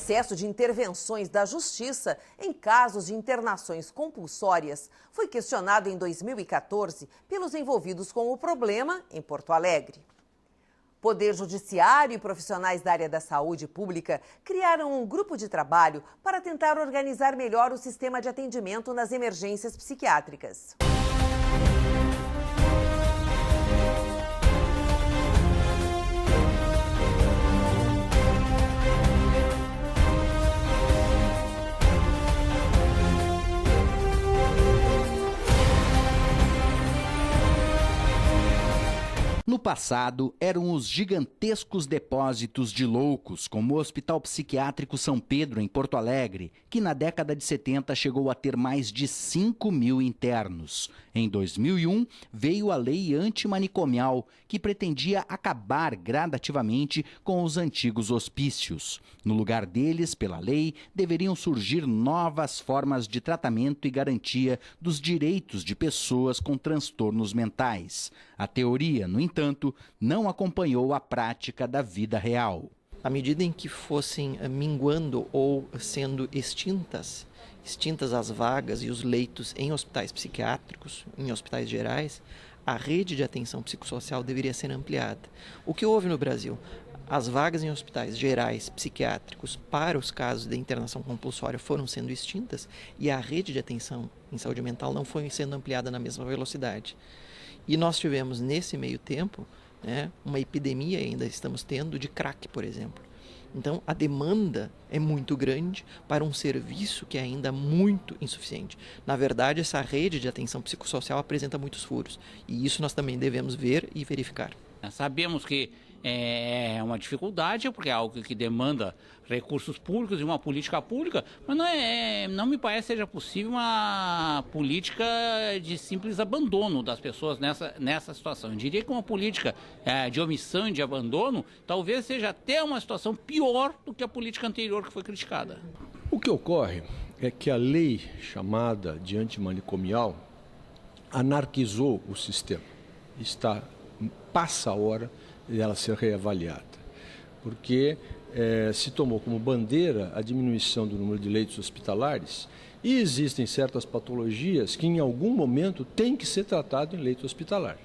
excesso de intervenções da Justiça em casos de internações compulsórias foi questionado em 2014 pelos envolvidos com o problema em Porto Alegre. Poder Judiciário e profissionais da área da saúde pública criaram um grupo de trabalho para tentar organizar melhor o sistema de atendimento nas emergências psiquiátricas. No passado, eram os gigantescos depósitos de loucos, como o Hospital Psiquiátrico São Pedro, em Porto Alegre, que na década de 70 chegou a ter mais de 5 mil internos. Em 2001, veio a lei antimanicomial, que pretendia acabar gradativamente com os antigos hospícios. No lugar deles, pela lei, deveriam surgir novas formas de tratamento e garantia dos direitos de pessoas com transtornos mentais. A teoria, no entanto, não acompanhou a prática da vida real. À medida em que fossem minguando ou sendo extintas as vagas e os leitos em hospitais psiquiátricos, em hospitais gerais, a rede de atenção psicossocial deveria ser ampliada. O que houve no Brasil? As vagas em hospitais gerais psiquiátricos para os casos de internação compulsória foram sendo extintas e a rede de atenção em saúde mental não foi sendo ampliada na mesma velocidade. E nós tivemos, nesse meio tempo, uma epidemia, ainda estamos tendo, de crack, por exemplo. Então, a demanda é muito grande para um serviço que é ainda muito insuficiente. Na verdade, essa rede de atenção psicossocial apresenta muitos furos. E isso nós também devemos ver e verificar. Sabemos que é uma dificuldade, porque é algo que demanda recursos públicos e uma política pública, mas não me parece que seja possível uma política de simples abandono das pessoas nessa situação. Eu diria que uma política de omissão e de abandono talvez seja até uma situação pior do que a política anterior que foi criticada. O que ocorre é que a lei chamada de antimanicomial anarquizou o sistema. Passa a hora dela ser reavaliada, porque se tomou como bandeira a diminuição do número de leitos hospitalares e existem certas patologias que em algum momento têm que ser tratado em leito hospitalar.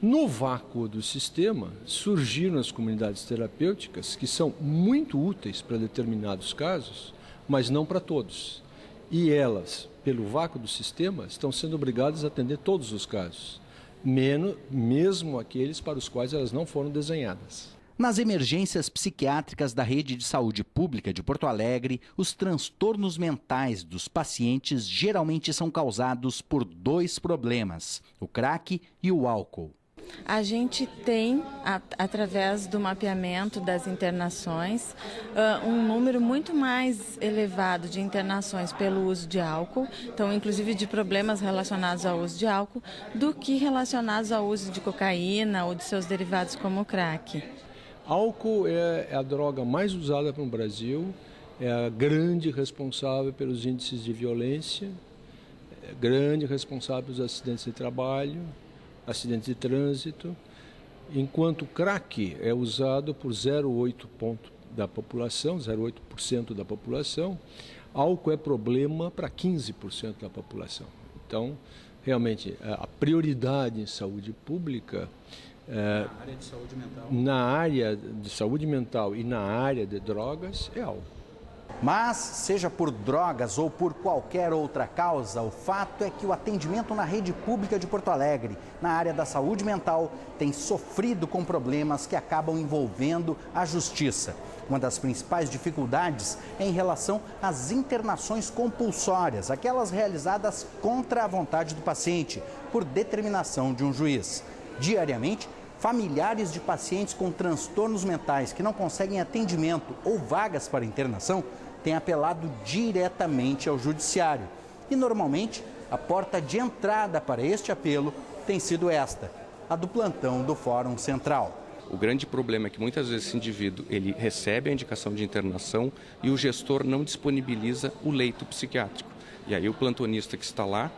No vácuo do sistema, surgiram as comunidades terapêuticas que são muito úteis para determinados casos, mas não para todos. E elas, pelo vácuo do sistema, estão sendo obrigadas a atender todos os casos, mesmo aqueles para os quais elas não foram desenhadas. Nas emergências psiquiátricas da rede de saúde pública de Porto Alegre, os transtornos mentais dos pacientes geralmente são causados por 2 problemas: o crack e o álcool. A gente tem, através do mapeamento das internações, um número muito mais elevado de internações pelo uso de álcool, então inclusive de problemas relacionados ao uso de álcool, do que relacionados ao uso de cocaína ou de seus derivados como o crack. Álcool é a droga mais usada no Brasil, é a grande responsável pelos índices de violência, é grande responsável pelos acidentes de trabalho, acidentes de trânsito, enquanto o crack é usado por 0,8% da população, 0,8% da população, álcool é problema para 15% da população. Então, realmente, a prioridade em saúde pública, na área de saúde mental e na área de drogas, é álcool. Mas, seja por drogas ou por qualquer outra causa, o fato é que o atendimento na rede pública de Porto Alegre, na área da saúde mental, tem sofrido com problemas que acabam envolvendo a justiça. Uma das principais dificuldades é em relação às internações compulsórias, aquelas realizadas contra a vontade do paciente, por determinação de um juiz. Diariamente, familiares de pacientes com transtornos mentais que não conseguem atendimento ou vagas para internação têm apelado diretamente ao judiciário. E, normalmente, a porta de entrada para este apelo tem sido esta, a do plantão do Fórum Central. O grande problema é que muitas vezes esse indivíduo ele recebe a indicação de internação e o gestor não disponibiliza o leito psiquiátrico. E aí o plantonista que está lá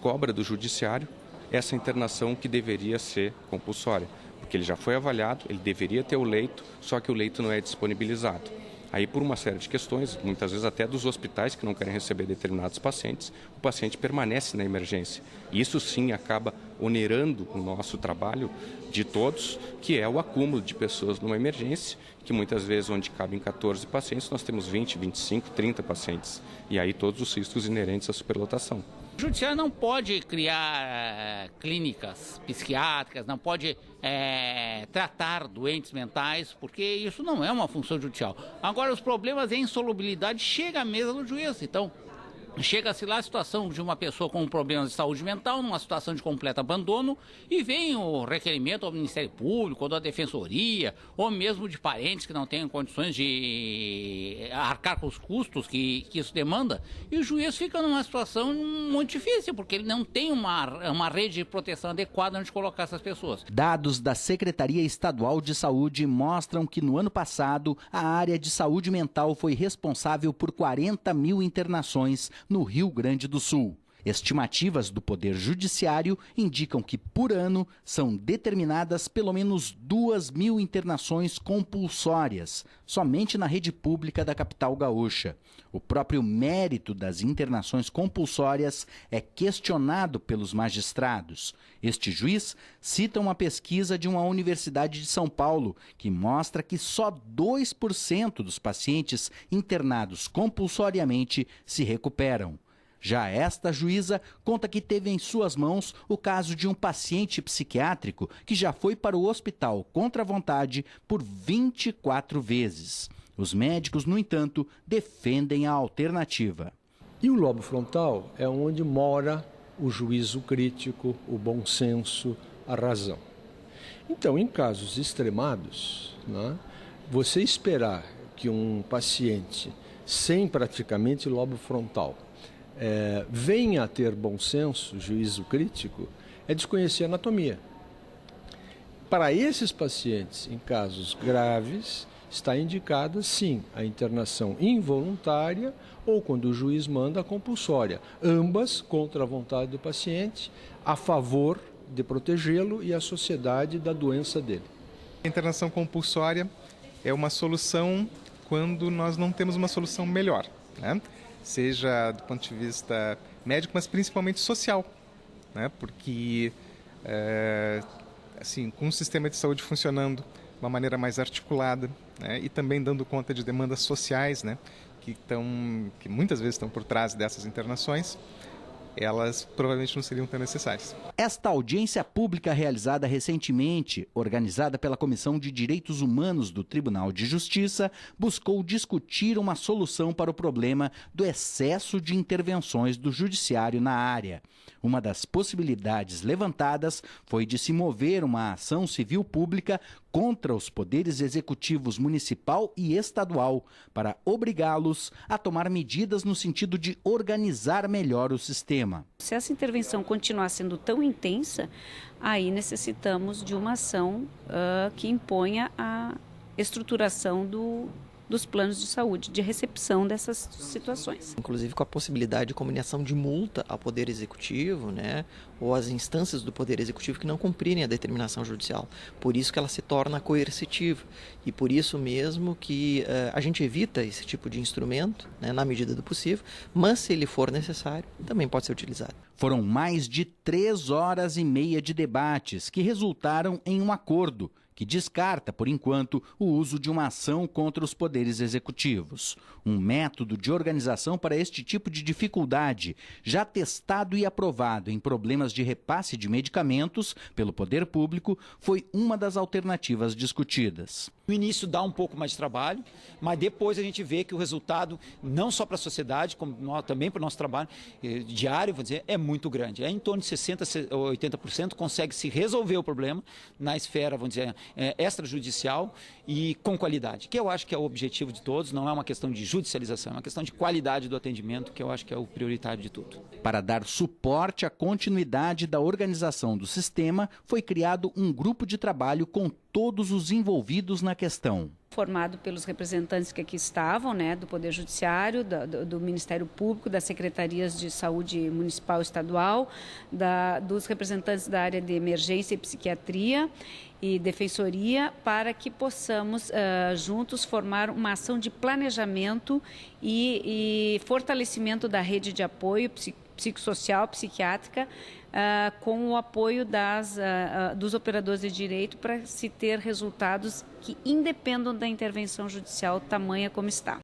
cobra do judiciário essa internação que deveria ser compulsória, porque ele já foi avaliado, ele deveria ter o leito, só que o leito não é disponibilizado. Aí, por uma série de questões, muitas vezes até dos hospitais que não querem receber determinados pacientes, o paciente permanece na emergência. E isso sim acaba onerando o nosso trabalho de todos, que é o acúmulo de pessoas numa emergência, que muitas vezes, onde cabem 14 pacientes, nós temos 20, 25, 30 pacientes. E aí todos os riscos inerentes à superlotação. O judiciário não pode criar clínicas psiquiátricas, não pode tratar doentes mentais, porque isso não é uma função judicial. Agora, os problemas de insolubilidade chegam à mesa do juiz. Então, chega-se lá a situação de uma pessoa com problemas de saúde mental, numa situação de completo abandono, e vem o requerimento ao Ministério Público, ou da Defensoria, ou mesmo de parentes que não têm condições de arcar com os custos que isso demanda, e o juiz fica numa situação muito difícil, porque ele não tem uma rede de proteção adequada onde colocar essas pessoas. Dados da Secretaria Estadual de Saúde mostram que no ano passado a área de saúde mental foi responsável por 40 mil internações no Rio Grande do Sul. Estimativas do Poder Judiciário indicam que, por ano, são determinadas pelo menos 2.000 internações compulsórias, somente na rede pública da capital gaúcha. O próprio mérito das internações compulsórias é questionado pelos magistrados. Este juiz cita uma pesquisa de uma universidade de São Paulo, que mostra que só 2% dos pacientes internados compulsoriamente se recuperam. Já esta juíza conta que teve em suas mãos o caso de um paciente psiquiátrico que já foi para o hospital contra a vontade por 24 vezes. Os médicos, no entanto, defendem a alternativa. E o lobo frontal é onde mora o juízo crítico, o bom senso, a razão. Então, em casos extremados, né, você esperar que um paciente sem praticamente lobo frontal venha a ter bom senso, juízo crítico, é desconhecer a anatomia. Para esses pacientes, em casos graves, está indicada, sim, a internação involuntária ou, quando o juiz manda, a compulsória. Ambas contra a vontade do paciente, a favor de protegê-lo e a sociedade da doença dele. A internação compulsória é uma solução quando nós não temos uma solução melhor, né? Seja do ponto de vista médico, mas principalmente social, né? Porque assim, com o sistema de saúde funcionando de uma maneira mais articulada, né? E também dando conta de demandas sociais, né? que muitas vezes estão por trás dessas internações, elas provavelmente não seriam tão necessárias. Esta audiência pública realizada recentemente, organizada pela Comissão de Direitos Humanos do Tribunal de Justiça, buscou discutir uma solução para o problema do excesso de intervenções do judiciário na área. Uma das possibilidades levantadas foi de se mover uma ação civil pública contra os poderes executivos municipal e estadual, para obrigá-los a tomar medidas no sentido de organizar melhor o sistema. Se essa intervenção continuar sendo tão intensa, aí necessitamos de uma ação que imponha a estruturação dos planos de saúde, de recepção dessas situações. Inclusive com a possibilidade de combinação de multa ao Poder Executivo, né, ou às instâncias do Poder Executivo que não cumprirem a determinação judicial. Por isso que ela se torna coercitiva e por isso mesmo que a gente evita esse tipo de instrumento, né, na medida do possível, mas se ele for necessário, também pode ser utilizado. Foram mais de 3 horas e meia de debates que resultaram em um acordo que descarta, por enquanto, o uso de uma ação contra os poderes executivos. Um método de organização para este tipo de dificuldade, já testado e aprovado em problemas de repasse de medicamentos pelo poder público, foi uma das alternativas discutidas. No início dá um pouco mais de trabalho, mas depois a gente vê que o resultado, não só para a sociedade, como também para o nosso trabalho diário, vou dizer, é muito grande. É em torno de 60% a 80% consegue se resolver o problema na esfera, vamos dizer, extrajudicial e com qualidade, que eu acho que é o objetivo de todos, não é uma questão de judicialização, é uma questão de qualidade do atendimento, que eu acho que é o prioritário de tudo. Para dar suporte à continuidade da organização do sistema, foi criado um grupo de trabalho com todos os envolvidos na questão. Formado pelos representantes que aqui estavam, né, do Poder Judiciário, do Ministério Público, das Secretarias de Saúde Municipal e Estadual, dos representantes da área de emergência e psiquiatria e defensoria, para que possamos juntos formar uma ação de planejamento e fortalecimento da rede de apoio psicossocial, psiquiátrica, com o apoio dos operadores de direito para se ter resultados que independam da intervenção judicial tamanha como está.